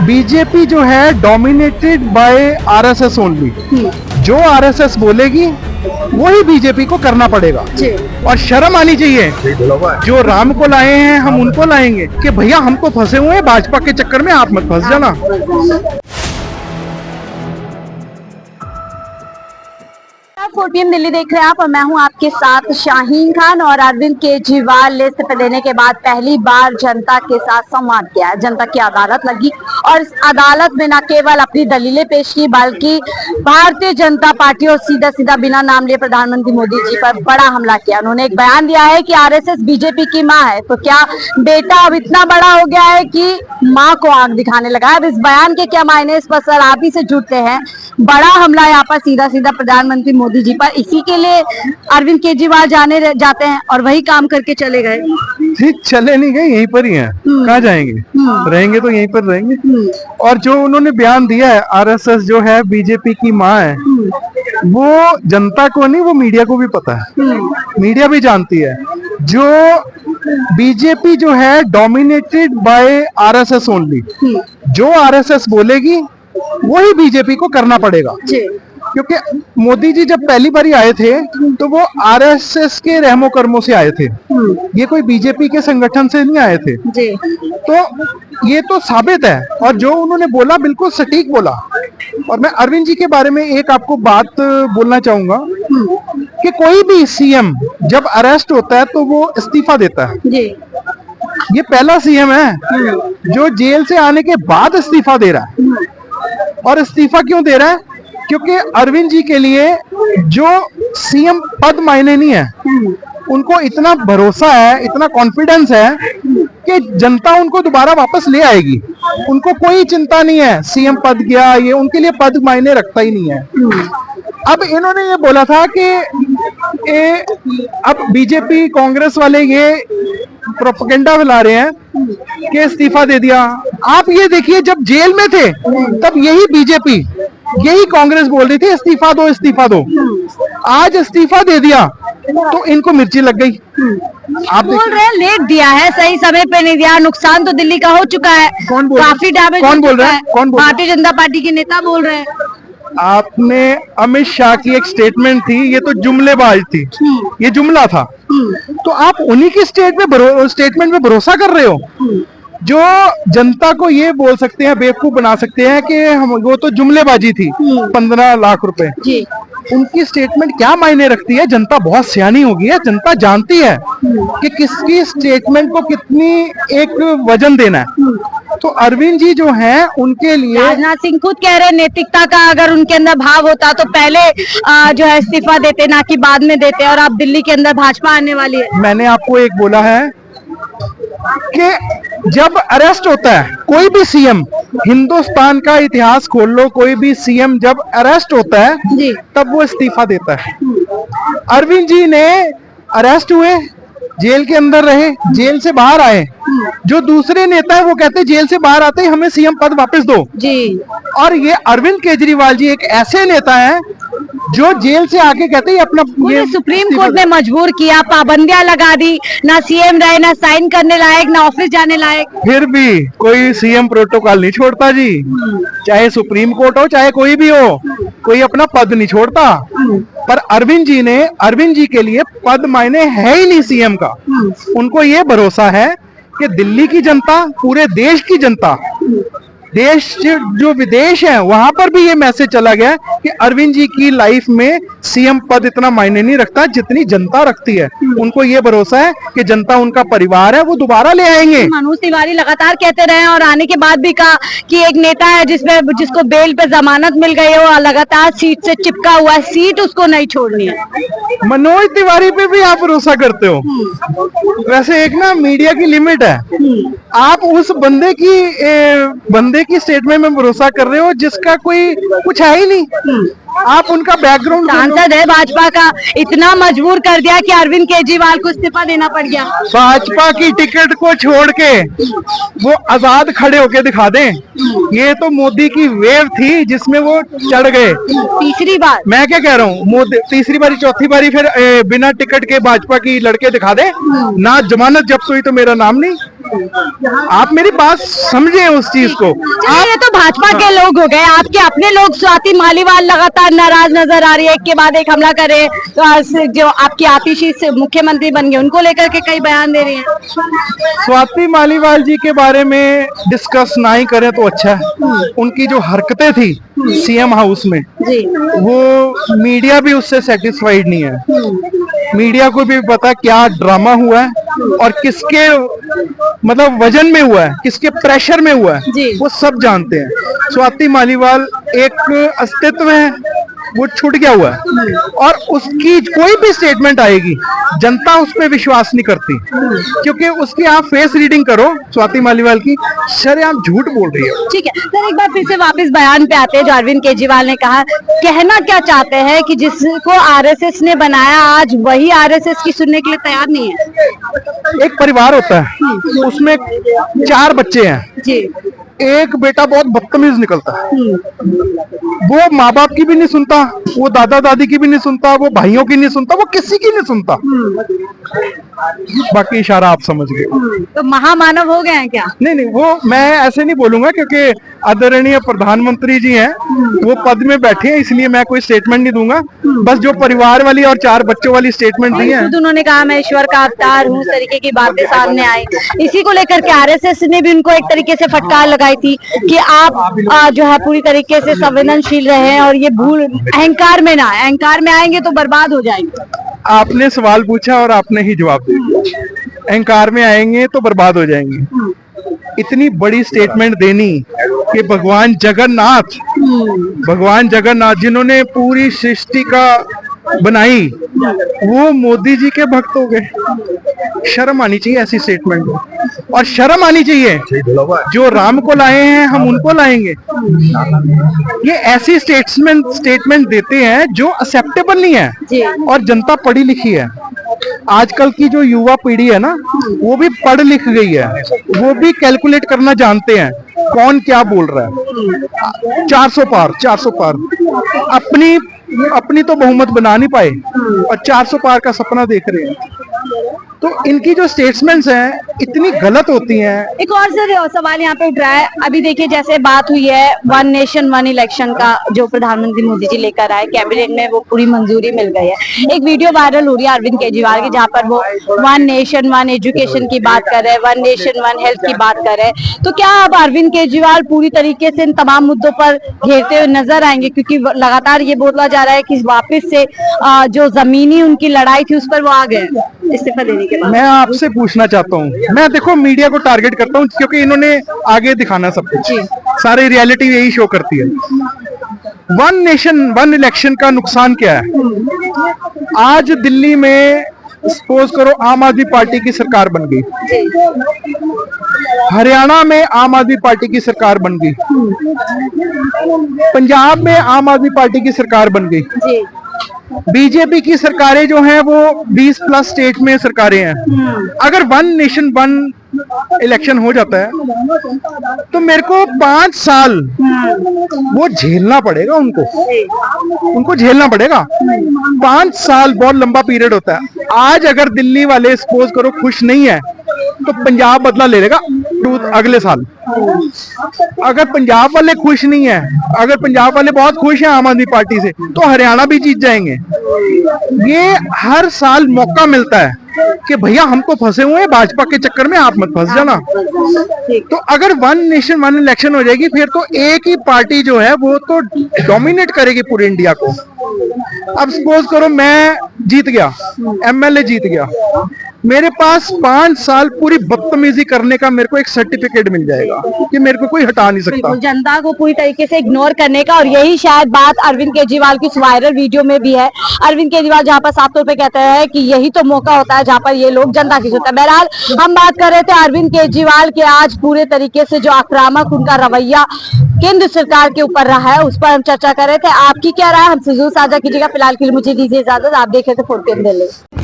BJP जो है dominated by RSS only. जो आरएसएस बोलेगी वही बीजेपी को करना पड़ेगा और शर्म आनी चाहिए। जो राम को लाए हैं हम उनको लाएंगे कि भैया हम तो फंसे हुए हैं भाजपा के चक्कर में, आप मत फंस जाना। फोर्टीएम दिल्ली देख रहे हैं आप और मैं हूं आपके साथ शाहीन खान। और अरविंद केजरीवाल ने इस्तीफा देने के बाद पहली बार जनता के साथ संवाद किया है। जनता की अदालत लगी और इस अदालत में न केवल अपनी दलीलें पेश की बल्कि भारतीय जनता पार्टी और सीधा सीधा बिना नाम लिए प्रधानमंत्री मोदी जी पर बड़ा हमला किया। उन्होंने एक बयान दिया है कि आरएसएस बीजेपी की माँ है, तो क्या बेटा अब इतना बड़ा हो गया है कि माँ को आंख दिखाने लगा है। अब इस बयान के क्या मायने, इस पर सर आप ही से जुड़ते हैं। बड़ा हमला यहाँ पर सीधा सीधा प्रधानमंत्री मोदी जी पर, इसी के लिए अरविंद केजरीवाल जाते हैं और वही काम करके चले गए। जी चले नहीं गए, यहीं पर ही हैं। कहाँ जाएंगे? रहेंगे तो यहीं पर रहेंगे। और जो उन्होंने बयान दिया है आरएसएस जो है बीजेपी की माँ है, वो जनता को नहीं, वो मीडिया को भी पता है। मीडिया भी जानती है। जो बीजेपी जो है डोमिनेटेड बाय आरएसएस ओनली। जो आरएसएस बोलेगी वही बीजेपी को करना पड़ेगा। क्योंकि मोदी जी जब पहली बार आए थे तो वो आरएसएस के रहमो कर्मों से आए थे, ये कोई बीजेपी के संगठन से नहीं आए थे। तो ये तो साबित है। और जो उन्होंने बोला बिल्कुल सटीक बोला। और मैं अरविंद जी के बारे में एक आपको बात बोलना चाहूंगा कि कोई भी सीएम जब अरेस्ट होता है तो वो इस्तीफा देता है। ये पहला सीएम है जो जेल से आने के बाद इस्तीफा दे रहा है। और इस्तीफा क्यों दे रहा है? क्योंकि अरविंद जी के लिए जो सीएम पद मायने नहीं है, उनको इतना भरोसा है, इतना कॉन्फिडेंस है कि जनता उनको दोबारा वापस ले आएगी। उनको कोई चिंता नहीं है सीएम पद गया, ये उनके लिए पद मायने रखता ही नहीं है। अब इन्होंने ये बोला था कि अब बीजेपी कांग्रेस वाले ये प्रोपेगेंडा फैला रहे हैं कि इस्तीफा दे दिया। आप ये देखिए जब जेल में थे तब यही बीजेपी, यही कांग्रेस बोल रही थी इस्तीफा दो इस्तीफा दो। आज इस्तीफा दे दिया तो इनको मिर्ची लग गई। आप बोल रहे हैं लेट दिया है, सही समय पे नहीं दिया, नुकसान तो दिल्ली का हो चुका है। कौन बोल काफी डैमेज कौन बोल रहा है? कौन बोल? भारतीय जनता पार्टी के नेता बोल रहे हैं। आपने अमित शाह की एक स्टेटमेंट थी, ये तो जुमलेबाज थी, ये जुमला था। तो आप उन्हीं की स्टेटमेंट में भरोसा कर रहे हो जो जनता को ये बोल सकते हैं, बेवकूफ बना सकते हैं कि हम वो तो जुमलेबाजी थी। 15 लाख रुपए उनकी स्टेटमेंट क्या मायने रखती है? जनता बहुत सियानी हो गई है। जनता जानती है कि किसकी स्टेटमेंट को कितनी एक वजन देना है। तो अरविंद जी जो हैं उनके लिए राजनाथ सिंह खुद कह रहे हैं नैतिकता का अगर उनके अंदर भाव होता तो पहले जो है इस्तीफा देते, ना कि बाद में देते। और अब दिल्ली के अंदर भाजपा आने वाली है। मैंने आपको एक बोला है कि जब अरेस्ट होता है कोई भी सीएम, हिंदुस्तान का इतिहास खोल लो, कोई भी सीएम जब अरेस्ट होता है तब वो इस्तीफा देता है। अरविंद जी ने अरेस्ट हुए, जेल के अंदर रहे, जेल से बाहर आए। जो दूसरे नेता है वो कहते हैं जेल से बाहर आते ही हमें सीएम पद वापस दो जी। और ये अरविंद केजरीवाल जी एक ऐसे नेता हैं जो जेल से आके कहते हैं अपना, ये सुप्रीम कोर्ट ने मजबूर किया, पाबंदियां लगा दी, ना सीएम रहे, ना साइन करने लायक, ना ऑफिस जाने लायक। फिर भी कोई सीएम प्रोटोकॉल नहीं छोड़ता जी। चाहे सुप्रीम कोर्ट हो चाहे कोई भी हो, कोई अपना पद नहीं छोड़ता। पर अरविंद जी के लिए पद मायने है ही नहीं सीएम का। उनको ये भरोसा है कि दिल्ली की जनता, पूरे देश की जनता, देश जो विदेश है वहां पर भी ये मैसेज चला गया कि अरविंद जी की लाइफ में सीएम पद इतना मायने नहीं रखता जितनी जनता रखती है। उनको ये भरोसा है कि जनता उनका परिवार है, वो दोबारा ले आएंगे। मनोज तिवारी लगातार कहते रहे और आने के बाद भी कहा कि एक नेता है जिसको बेल पे जमानत मिल गई है, वो लगातार सीट से चिपका हुआ है, सीट उसको नहीं छोड़नी है। मनोज तिवारी पे भी आप भरोसा करते हो? वैसे एक ना मीडिया की लिमिट है। आप उस बंदे की स्टेटमेंट में भरोसा कर रहे हो जिसका कोई कुछ है ही नहीं। आप उनका बैकग्राउंड, सांसद है भाजपा का, इतना मजबूर कर दिया कि अरविंद केजरीवाल को इस्तीफा देना पड़ गया। भाजपा की टिकट को छोड़ के वो आजाद खड़े होके दिखा दें। ये तो मोदी की वेव थी जिसमें वो चढ़ गए। तीसरी बार, मैं क्या कह रहा हूँ, मोदी तीसरी बारी चौथी बारी फिर बिना टिकट के भाजपा की लड़के दिखा दे ना, जमानत जब्त हुई तो मेरा नाम नहीं। आप मेरी बात समझे उस चीज को। चलिए, ये तो भाजपा के लोग हो गए, आपके अपने लोग। स्वाति मालीवाल लगातार नाराज नजर आ रही है, एक के बाद एक हमला करे। तो जो आपकी आतिशी से मुख्यमंत्री बन गए, उनको लेकर के कई बयान दे रही हैं। स्वाति मालीवाल जी के बारे में डिस्कस ना ही करें तो अच्छा है। उनकी जो हरकतें थी सीएम हाउस में, जी, वो मीडिया भी उससे सेटिस्फाइड नहीं है। मीडिया को भी पता क्या ड्रामा हुआ है और किसके मतलब वजन में हुआ है, किसके प्रेशर में हुआ है, जी। वो सब जानते हैं। स्वाति मालीवाल एक अस्तित्व है, वो छूट गया हुआ है और उसकी कोई भी स्टेटमेंट आएगी जनता उस पर विश्वास नहीं करती, क्योंकि उसकी आप फेस रीडिंग करो स्वाति मालीवाल की, शरेआम झूठ बोल रही है। ठीक है सर, एक बार फिर से वापस बयान पे आते हैं। जो अरविंद केजरीवाल ने कहा, कहना क्या चाहते हैं कि जिसको आरएसएस ने बनाया, आज वही आरएसएस की सुनने के लिए तैयार नहीं है। एक परिवार होता है, उसमें 4 बच्चे हैं, जी, एक बेटा बहुत बदतमीज निकलता है, वो माँ बाप की भी नहीं सुनता, वो दादा दादी की भी नहीं सुनता, वो भाइयों की नहीं सुनता, वो किसी की नहीं सुनता। बाकी इशारा आप समझ गए। तो महामानव हो गए हैं क्या? नहीं नहीं, वो मैं ऐसे नहीं बोलूंगा, क्योंकि आदरणीय प्रधानमंत्री जी हैं, वो पद में बैठे हैं, इसलिए मैं कोई स्टेटमेंट नहीं दूंगा। बस जो परिवार वाली और 4 बच्चों वाली स्टेटमेंट दी है, खुद उन्होंने कहा मैं ईश्वर का अवतार हूँ, इस तरीके की बातें सामने आई। इसी को लेकर के आरएसएस ने भी उनको एक तरीके से फटकार लगाई थी कि आप जो है पूरी तरीके से संवेदनशील रहे और ये भूल अहंकार में ना आए, अहंकार में आएंगे तो बर्बाद हो जाएंगे। आपने सवाल पूछा और आपने ही जवाब दे दिया। अहंकार में आएंगे तो बर्बाद हो जाएंगे। इतनी बड़ी स्टेटमेंट देनी कि भगवान जगन्नाथ जिन्होंने पूरी सृष्टि का बनाई, वो मोदी जी के भक्त हो गए। शर्म आनी चाहिए ऐसी स्टेटमेंट में, और शर्म आनी चाहिए जो राम को लाए हैं हम उनको लाएंगे। ये ऐसी स्टेटमेंट देते हैं जो एक्सेप्टेबल नहीं है, और जनता पढ़ी लिखी है। आजकल की जो युवा पीढ़ी है ना, वो भी पढ़ लिख गई है, वो भी कैलकुलेट करना जानते हैं कौन क्या बोल रहा है। 400 पार अपनी तो बहुमत बना नहीं पाए और 400 पार का सपना देख रहे हैं। तो इनकी जो स्टेटमेंट्स हैं इतनी गलत होती हैं। एक और सवाल यहाँ पे उठ रहा है, अभी देखिए जैसे बात हुई है 1 नेशन 1 इलेक्शन का, जो प्रधानमंत्री मोदी जी लेकर आए, कैबिनेट में वो पूरी मंजूरी मिल गई है। एक वीडियो वायरल हो रही है अरविंद केजरीवाल की, जहाँ पर वो 1 नेशन 1 एजुकेशन की बात कर रहे हैं, 1 नेशन 1 हेल्थ की बात कर रहे हैं। तो क्या अब अरविंद केजरीवाल पूरी तरीके से इन तमाम मुद्दों पर घेरते हुए नजर आएंगे? क्योंकि लगातार ये बोला जा रहा है कि वापस से जो जमीनी उनकी लड़ाई थी उस पर वो आ गए इस्तीफा देने के बाद। मैं आपसे पूछना चाहता हूँ, मैं देखो मीडिया को टारगेट करता हूँ क्योंकि इन्होंने आगे दिखाना सब कुछ, सारी रियलिटी यही शो करती है। 1 नेशन 1 इलेक्शन का नुकसान क्या है? आज दिल्ली में सपोज करो आम आदमी पार्टी की सरकार बन गई, हरियाणा में आम आदमी पार्टी की सरकार बन गई, पंजाब में आम आदमी पार्टी की सरकार बन गई, बीजेपी की सरकारें जो हैं वो 20+ स्टेट में सरकारें हैं। अगर 1 नेशन 1 इलेक्शन हो जाता है तो मेरे को 5 साल वो झेलना पड़ेगा, उनको झेलना पड़ेगा। 5 साल बहुत लंबा पीरियड होता है। आज अगर दिल्ली वाले सपोज करो खुश नहीं है तो पंजाब बदला ले लेगा अगले साल। अगर पंजाब वाले खुश नहीं है, अगर पंजाब वाले बहुत खुश हैं आम आदमी पार्टी से, तो हरियाणा भी जीत जाएंगे। ये हर साल मौका मिलता है कि भैया हम तो फंसे हुए हैं भाजपा के चक्कर में, आप मत फंस जाना। तो अगर 1 नेशन 1 इलेक्शन हो जाएगी फिर तो एक ही पार्टी जो है वो तो डोमिनेट करेगी पूरे इंडिया को। अब सपोज करो मैं जीत गया, एमएलए जीत गया, मेरे पास 5 साल पूरी बदतमीजी करने का मेरे को एक सर्टिफिकेट मिल जाएगा कि मेरे को कोई हटा नहीं सकता। जनता को पूरी तरीके से इग्नोर करने का, और यही शायद बात अरविंद केजरीवाल की वायरल वीडियो में भी है। अरविंद केजरीवाल जहां पर साफ तौर पे कहते हैं कि यही तो मौका होता है जहां पर ये लोग जनता की सुनते हैं। बहरहाल हम बात कर रहे थे अरविंद केजरीवाल के आज पूरे तरीके से जो आक्रामक उनका रवैया केंद्र सरकार के ऊपर रहा है, उस पर हम चर्चा कर रहे थे। आपकी क्या राय, हमसे जरूर साझा कीजिएगा। फिलहाल के लिए मुझे दीजिए इजाजत। आप देख रहे थे 4PM दिल्ली।